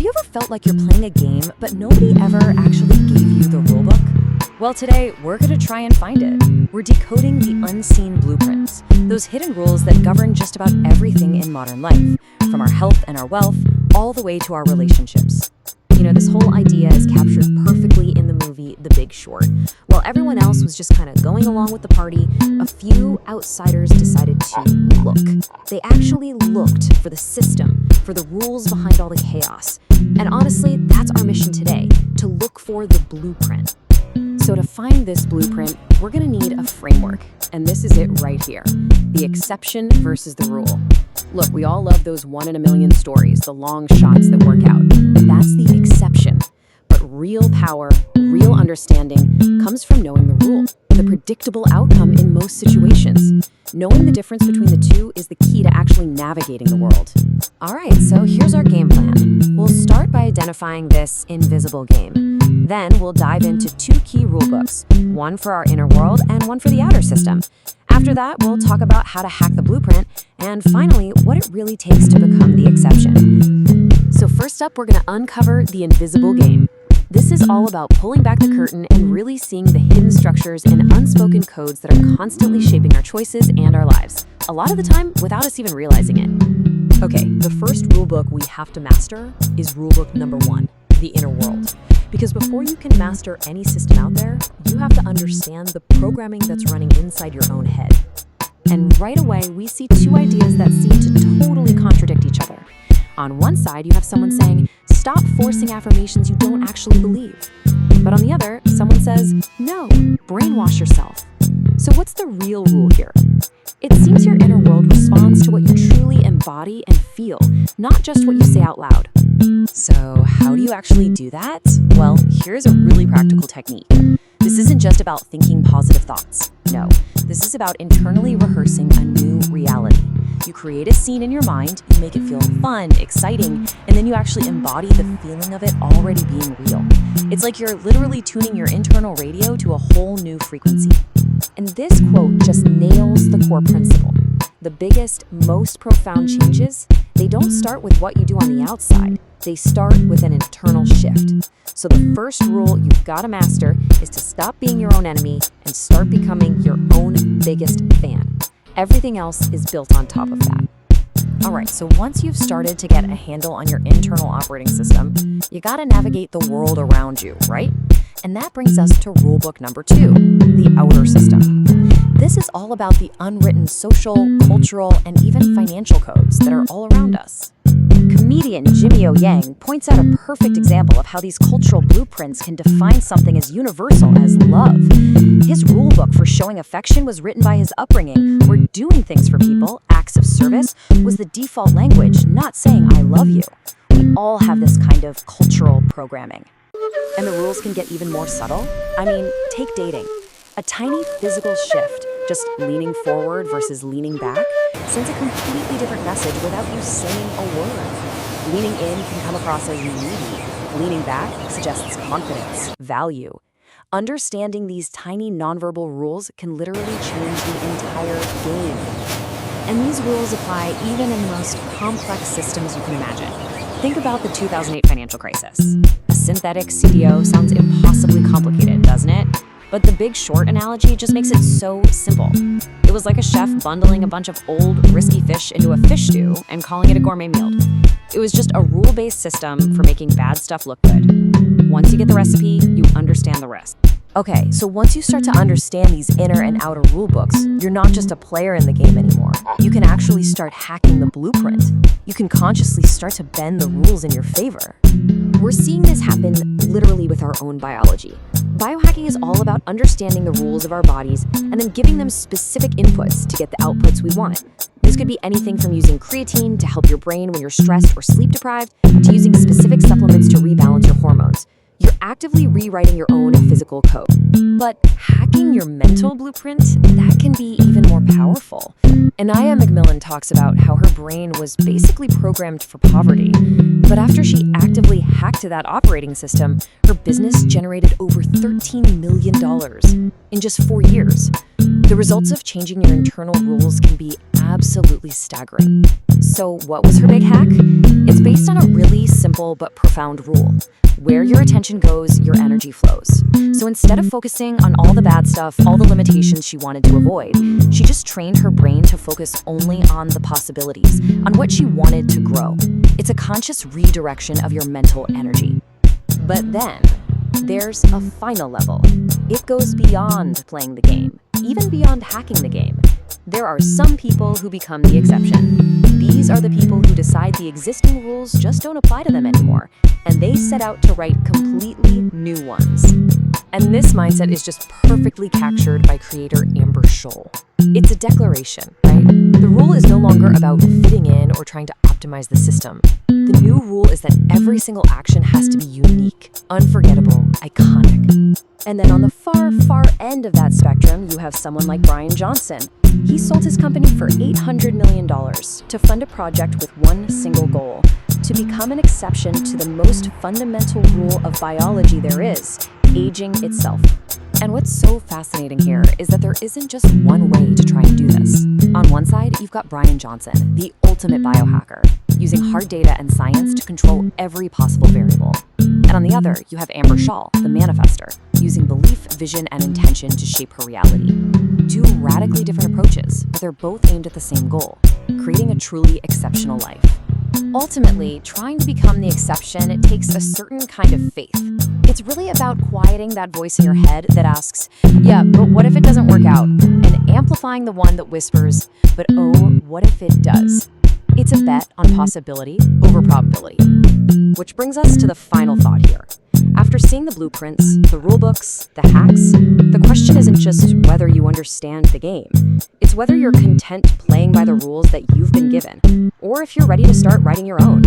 you ever felt like you're playing a game, but nobody ever actually gave you the rulebook? Well, today, we're going to try and find it. We're decoding the unseen blueprints, those hidden rules that govern just about everything in modern life, from our health and our wealth, all the way to our relationships. You know, this whole idea is captured perfectly in the movie The Big Short. While everyone else was just kind of going along with the party, a few outsiders decided to look. They actually looked for the system, for the rules behind all the chaos. And honestly, that's our mission today, to look for the blueprint. So to find this blueprint, we're going to need a framework. And this is it right here, the exception versus the rule. Look, we all love those 1 in a million stories, the long shots that work out. That's the exception. But real power, real understanding comes from knowing the rule, the predictable outcome in most situations. Knowing the difference between the two is the key to actually navigating the world. All right, so here's our game plan. We'll start by identifying this invisible game. Then we'll dive into 2 key rulebooks, one for our inner world and one for the outer system. After that, we'll talk about how to hack the blueprint, and finally, what it really takes to become the exception. So first up, we're going to uncover the invisible game. This is all about pulling back the curtain and really seeing the hidden structures and unspoken codes that are constantly shaping our choices and our lives, a lot of the time without us even realizing it. Okay, the first rulebook we have to master is rulebook number 1, the inner world. Because before you can master any system out there, you have to understand the programming that's running inside your own head. And right away, we see 2 ideas that seem to totally contradict each other. On one side, you have someone saying, stop forcing affirmations you don't actually believe. But on the other, someone says, no, brainwash yourself. So what's the real rule here? It seems your inner world responds to what you truly embody and feel, not just what you say out loud. So how do you actually do that? Well, here's a really practical technique. This isn't just about thinking positive thoughts. No, this is about internally rehearsing a new reality. You create a scene in your mind, you make it feel fun, exciting, and then you actually embody the feeling of it already being real. It's like you're literally tuning your internal radio to a whole new frequency. And this quote just nails the core principle. The biggest, most profound changes, they don't start with what you do on the outside. They start with an internal shift. So the first rule you've got to master is to stop being your own enemy and start becoming your own biggest fan. Everything else is built on top of that. All right, so once you've started to get a handle on your internal operating system, you got to navigate the world around you, right? And that brings us to rulebook number 2, the outer system. This is all about the unwritten social, cultural, and even financial codes that are all around us. Comedian Jimmy O. Yang points out a perfect example of how these cultural blueprints can define something as universal as love. His rulebook for showing affection was written by his upbringing, where doing things for people, acts of service, was the default language, not saying I love you. We all have this kind of cultural programming. And the rules can get even more subtle. I mean, take dating. A tiny physical shift, just leaning forward versus leaning back, sends a completely different message without you saying a word. Leaning in can come across as needy. Leaning back suggests confidence, value. Understanding these tiny nonverbal rules can literally change the entire game. And these rules apply even in the most complex systems you can imagine. Think about the 2008 financial crisis. A synthetic CDO sounds impossibly complicated, doesn't it? But the Big Short analogy just makes it so simple. It was like a chef bundling a bunch of old, risky fish into a fish stew and calling it a gourmet meal. It was just a rule-based system for making bad stuff look good. Once you get the recipe, you understand the rest. Okay, so once you start to understand these inner and outer rule books, you're not just a player in the game anymore. You can actually start hacking the blueprint. You can consciously start to bend the rules in your favor. We're seeing this happen literally with our own biology. Biohacking is all about understanding the rules of our bodies and then giving them specific inputs to get the outputs we want. This could be anything from using creatine to help your brain when you're stressed or sleep deprived, to using specific supplements to rebalance your hormones. You're actively rewriting your own physical code. But hacking your mental blueprint, that can be even more powerful. Anaya McMillan talks about how her brain was basically programmed for poverty. But after she actively hacked that operating system, her business generated over $13 million in just 4 years. The The results of changing your internal rules can be absolutely staggering. So what was her big hack? It's based on a really simple but profound rule. Where your attention goes, your energy flows. So instead of focusing on all the bad stuff, all the limitations she wanted to avoid, she just trained her brain to focus only on the possibilities, on what she wanted to grow. It's a conscious redirection of your mental energy. But then, there's a final level. It goes beyond playing the game, even beyond hacking the game. There are some people who become the exception. These are the people who decide the existing rules just don't apply to them anymore, and they set out to write completely new ones. And this mindset is just perfectly captured by creator Amber Scholl. It's a declaration, right? The rule is no longer about fitting in or trying to optimize the system. The new rule is that every single action has to be unique, unforgettable, iconic. And then on the far, far end of that spectrum, you have someone like Brian Johnson. He sold his company for $800 million to fund a project with one single goal: to become an exception to the most fundamental rule of biology there is, aging itself. And what's so fascinating here is that there isn't just one way to try and do this. On one side, you've got Brian Johnson, the ultimate biohacker, using hard data and science to control every possible variable. And on the other, you have Amber Scholl, the manifester, using belief, vision, and intention to shape her reality. Two radically different approaches, but they're both aimed at the same goal: creating a truly exceptional life. Ultimately, trying to become the exception, it takes a certain kind of faith. It's really about quieting that voice in your head that asks, yeah, but what if it doesn't work out? And amplifying the one that whispers, but oh, what if it does? It's a bet on possibility over probability. Which brings us to the final thought here. After seeing the blueprints, the rulebooks, the hacks, the question isn't just whether you understand the game. It's whether you're content playing by the rules that you've been given, or if you're ready to start writing your own.